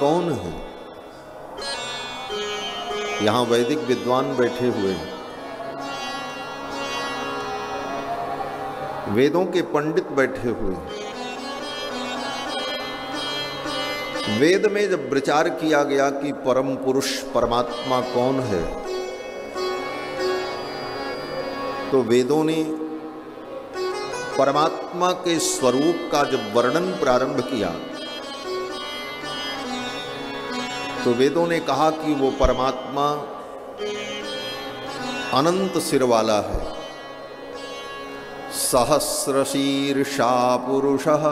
कौन है? यहां वैदिक विद्वान बैठे हुए हैं, वेदों के पंडित बैठे हुए हैं। वेद में जब विचार किया गया कि परम पुरुष परमात्मा कौन है, तो वेदों ने परमात्मा के स्वरूप का जब वर्णन प्रारंभ किया, तो वेदों ने कहा कि वो परमात्मा अनंत सिर वाला है। सहस्रशीर्षा पुरुषः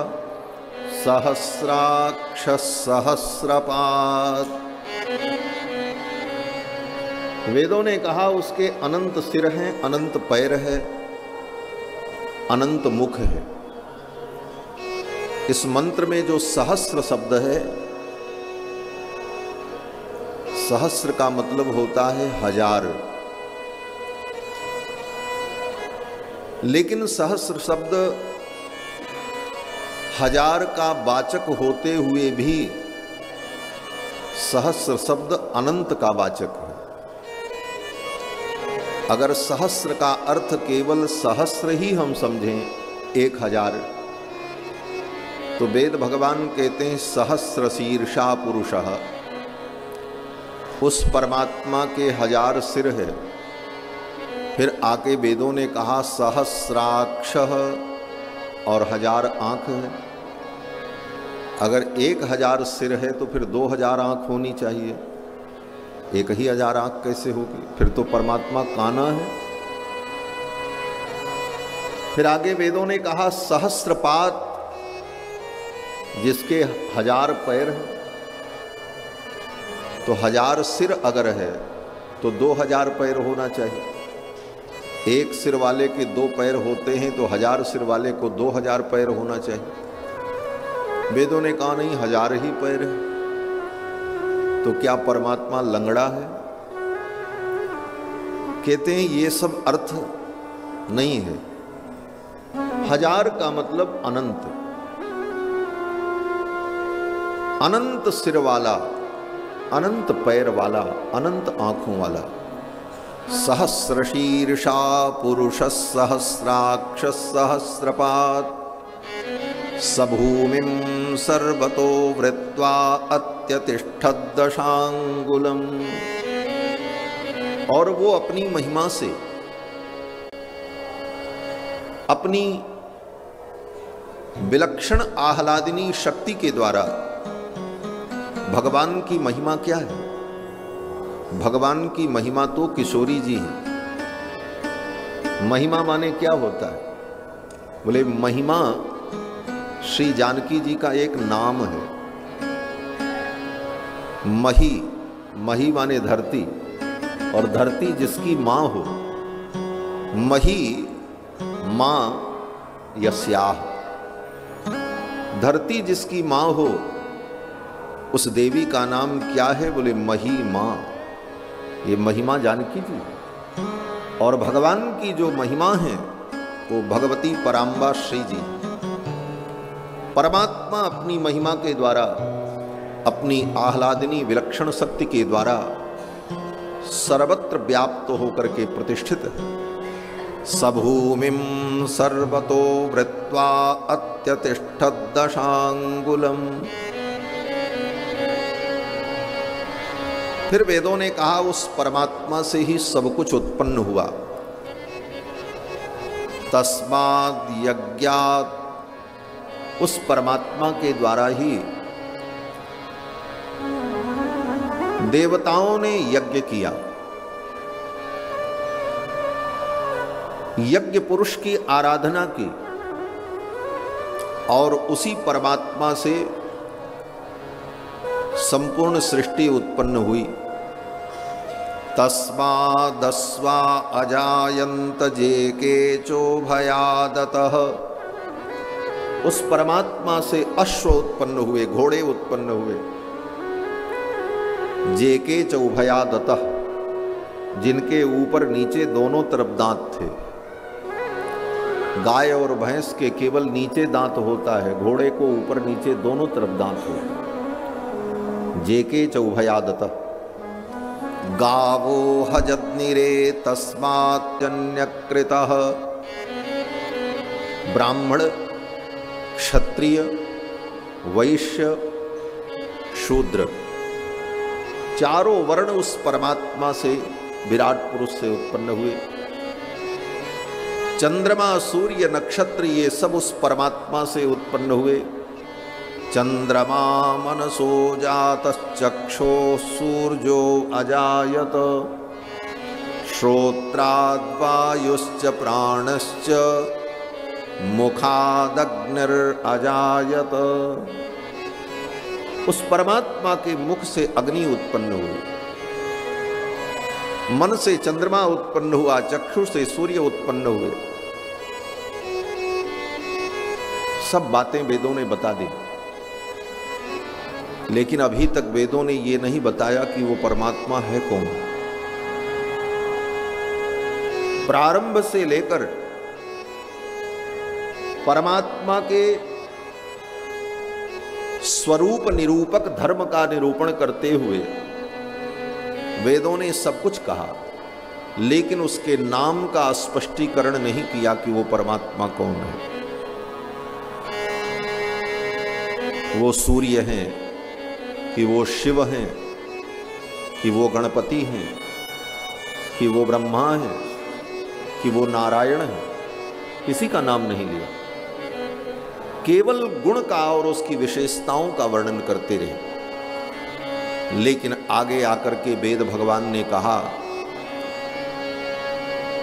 सहस्राक्षः सहस्रपाद। वेदों ने कहा उसके अनंत सिर हैं, अनंत पैर है, अनंत मुख है। इस मंत्र में जो सहस्र शब्द है, सहस्र का मतलब होता है हजार, लेकिन सहस्र शब्द हजार का वाचक होते हुए भी सहस्र शब्द अनंत का वाचक है। अगर सहस्र का अर्थ केवल सहस्र ही हम समझें, 1000, तो वेद भगवान कहते हैं सहस्र शीर्षा पुरुषः, उस परमात्मा के 1000 सिर है। फिर आके वेदों ने कहा सहस्राक्षः, और 1000 आंख है। अगर 1000 सिर है तो फिर 2000 आंख होनी चाहिए, एक ही 1000 आंख कैसे होगी? फिर तो परमात्मा काना है। फिर आगे वेदों ने कहा सहस्रपाद, जिसके 1000 पैर हैं। तो 1000 सिर अगर है तो 2000 पैर होना चाहिए। एक सिर वाले के 2 पैर होते हैं तो 1000 सिर वाले को 2000 पैर होना चाहिए। वेदों ने कहा नहीं, 1000 ही पैर है। तो क्या परमात्मा लंगड़ा है? कहते हैं ये सब अर्थ नहीं है। 1000 का मतलब अनंत, अनंत सिर वाला, अनंत पैर वाला, अनंत आंखों वाला। सहस्रशीर्षा पुरुषः सहस्राक्षः सहस्रपाद, सभूमिं सर्वतो वृत्वा अत्यतिष्ठद्दशांगुलम्। और वो अपनी महिमा से, अपनी विलक्षण आह्लादिनी शक्ति के द्वारा, भगवान की महिमा क्या है? भगवान की महिमा तो किशोरी जी हैं। महिमा माने क्या होता है? बोले महिमा श्री जानकी जी का एक नाम है। मही, मही माने धरती, और धरती जिसकी मां हो, मही मां यस्याह। धरती जिसकी मां हो, उस देवी का नाम क्या है? बोले मही मां। ये महिमा जानकी जी। और भगवान की जो महिमा है वो भगवती पराम्बा श्री जी। परमात्मा अपनी महिमा के द्वारा, अपनी आह्लादिनी विलक्षण शक्ति के द्वारा सर्वत्र व्याप्त होकर के प्रतिष्ठित है। सभूमिं सर्वतो वृत्वा अत्यतिष्ठद्दशांगुलम्। फिर वेदों ने कहा उस परमात्मा से ही सब कुछ उत्पन्न हुआ। तस्माद् यज्ञात्, उस परमात्मा के द्वारा ही देवताओं ने यज्ञ किया। यज्ञ पुरुष की आराधना की, और उसी परमात्मा से संपूर्ण सृष्टि उत्पन्न हुई। तस्मादस्वा अजायंत जेके चोभयादतः, उस परमात्मा से अश्व उत्पन्न हुए, घोड़े उत्पन्न हुए। जेके चौभयादतः, जिनके ऊपर नीचे दोनों तरफ दांत थे। गाय और भैंस के केवल नीचे दांत होता है, घोड़े को ऊपर नीचे दोनों तरफ दांत होता है। जेके चौभयादत गावो हजद्निरे तस्मात्यन्यकृतः। ब्राह्मण, क्षत्रिय, वैश्य, शूद्र, चारों वर्ण उस परमात्मा से, विराट पुरुष से उत्पन्न हुए। चंद्रमा, सूर्य, नक्षत्र ये सब उस परमात्मा से उत्पन्न हुए। चंद्रमा मनसो जातश्चक्षो सूर्यो अजायत, श्रोत्राद्वायुश्च प्राणश्च मुखादग्निरजायत। उस परमात्मा के मुख से अग्नि उत्पन्न हुई, मन से चंद्रमा उत्पन्न हुआ, चक्षु से सूर्य उत्पन्न हुए। सब बातें वेदों ने बता दी, लेकिन अभी तक वेदों ने ये नहीं बताया कि वो परमात्मा है कौन। प्रारंभ से लेकर परमात्मा के स्वरूप निरूपक धर्म का निरूपण करते हुए वेदों ने सब कुछ कहा, लेकिन उसके नाम का स्पष्टीकरण नहीं किया कि वो परमात्मा कौन है। वो सूर्य हैं कि वो शिव हैं, कि वो गणपति हैं, कि वो ब्रह्मा हैं, कि वो नारायण हैं, किसी का नाम नहीं लिया। केवल गुण का और उसकी विशेषताओं का वर्णन करते रहे। लेकिन आगे आकर के वेद भगवान ने कहा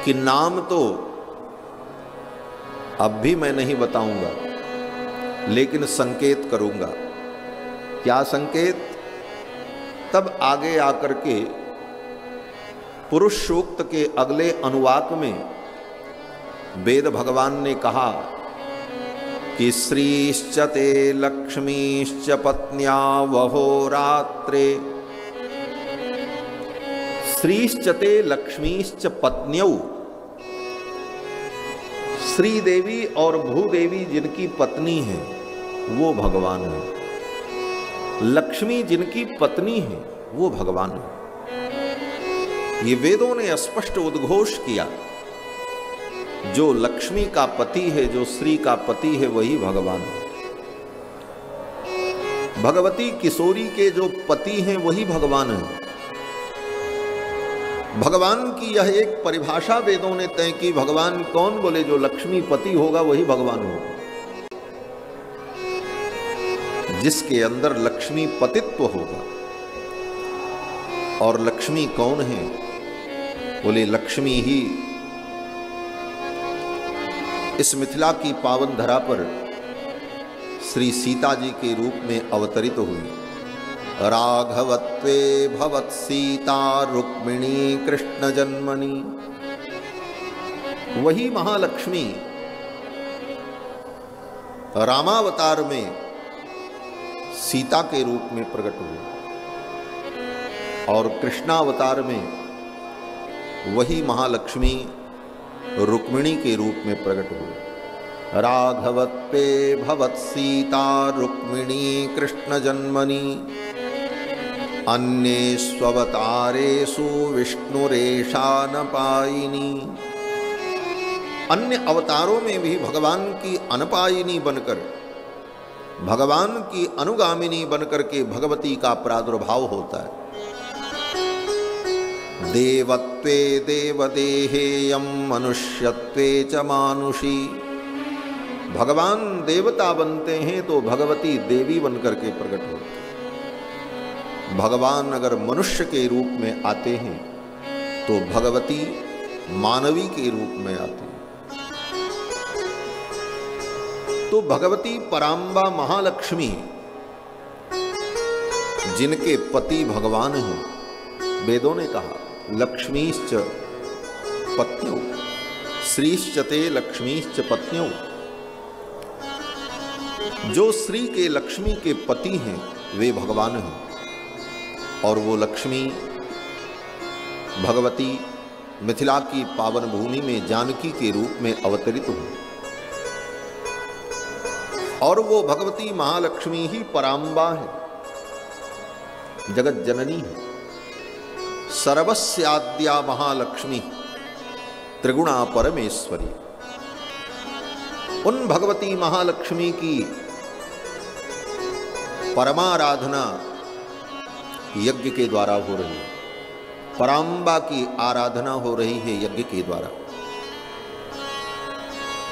कि नाम तो अब भी मैं नहीं बताऊंगा, लेकिन संकेत करूंगा। क्या संकेत? तब आगे आकर के पुरुष सूक्त के अगले अनुवाक में वेद भगवान ने कहा कि श्रीश्च ते लक्ष्मीश्च पत्न्या वहोरात्रे। श्रीश्च ते लक्ष्मीश्च पत्न्यौ, श्री देवी और भूदेवी जिनकी पत्नी है वो भगवान है, लक्ष्मी जिनकी पत्नी है वो भगवान है। ये वेदों ने स्पष्ट उद्घोष किया, जो लक्ष्मी का पति है, जो श्री का पति है, वही भगवान है। भगवती किशोरी के जो पति हैं वही भगवान है। भगवान की यह एक परिभाषा वेदों ने तय की। भगवान कौन? बोले जो लक्ष्मी पति होगा वही भगवान होगा। जिसके अंदर लक्ष्मी पतित्व होगा। और लक्ष्मी कौन है? बोले लक्ष्मी ही इस मिथिला की पावन धरा पर श्री सीता जी के रूप में अवतरित हुई। राघवत्वे भवत सीता रुक्मिणी कृष्ण जन्मनि। वही महालक्ष्मी रामावतार में सीता के रूप में प्रकट हुई और कृष्णावतार में वही महालक्ष्मी रुक्मिणी के रूप में प्रकट हुई। राघवत्वे भवत सीता रुक्मिणी कृष्ण जन्मनि। अन्येष्वतारेषु विष्णुरेशानपायिनी। अन्य अवतारों में भी भगवान की अनपायिनी बनकर, भगवान की अनुगामिनी बनकर के भगवती का प्रादुर्भाव होता है। देवत्वे देवदेहेयं मनुष्यत्वे च मानुषी। भगवान देवता बनते हैं तो भगवती देवी बनकर के प्रकट होती है। भगवान अगर मनुष्य के रूप में आते हैं तो भगवती मानवी के रूप में आती है। तो भगवती पराम्बा महालक्ष्मी जिनके पति भगवान हैं, वेदों ने कहा लक्ष्मीश्च पत्न्यौ, श्रीश्च ते लक्ष्मीश्च पत्न्यौ। जो श्री के लक्ष्मी के पति हैं वे भगवान हैं। और वो लक्ष्मी भगवती मिथिला की पावन भूमि में जानकी के रूप में अवतरित हुई। और वो भगवती महालक्ष्मी ही पराम्बा है। जगत जननी है, सर्वस्याद्या महालक्ष्मी त्रिगुणा परमेश्वरी। उन भगवती महालक्ष्मी की परमाराधना यज्ञ के द्वारा हो रही है, पराम्बा की आराधना हो रही है यज्ञ के द्वारा।